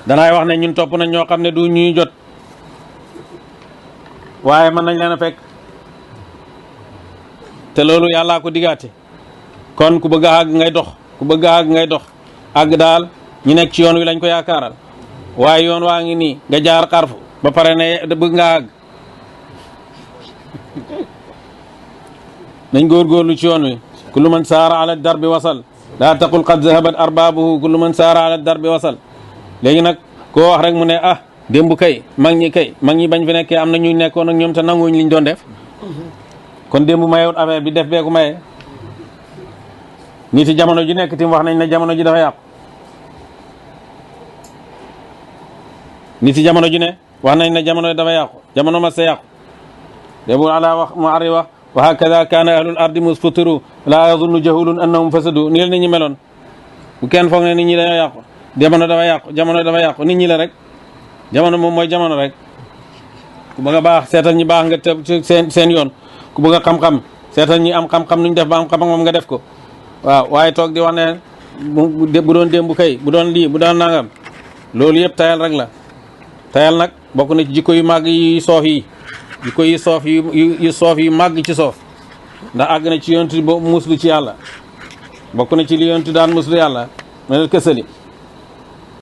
danaay wax ne ñun topp nañ ñoo xam ne du ñuy jot waaye mën nañ leen a fekk te loolu yàllaa ko digaate kon ku bëgg a àgg ngay dox ku bëgg a àgg ngay dox àgg daal ñu nekk ci yoon wi lañ ko yaakaaral waaye yoon waa ngi nii nga jaar xarfu ba pare ne bëgg nga àgg nañ góorgóorlu ci yoon wi kullu man saara ala darbi wasal laa taqul qad zahabat arbaabuhu kullu man saara ala darbi wasal léegi nag koo wax rek mu ne ah démb kay mag ñi bañ fi nekkee am na ñu nekkoon ak ñoom te nanguwuñ liñ doon def kon démb mayewut affaire bi def bee ko maye nit yi jamono ji nekk tim wax nañ ne jamono ji dafa yàqu nit yi jamono ji ne wax nañ ne jamono dafa yàqu jamono mas sa yàqu débu ala wax mu ari wax wa hakada kaana ahlul ardi musfutiru laa yazunnu jahulun annahum fasadu nii la nit ñi meloon bu kenn foog ne nit ñi dañoo yàqu jamono dafa yàqu nit ñi la rek jamono moom mooy jamono rek ku bëgg a baax seetal ñi baax nga tëb seen yoon ku bëgg a xam-xam seetal ñi am xam-xam nuñ def ba am xam-xam moom nga def ko waaw waaye toog di wax ne bu doon démb kay bu doon lii bu doon nangam loolu yëpp tayal rek la tayal nag bokk na ci jikko yu màgg yi soof yi jikko yi soof yu soof yu màgg ci soof ndax àgg na ci yontu bo muslu ci yàlla bokk na ci li yontu daan muslu yàlla menel kësali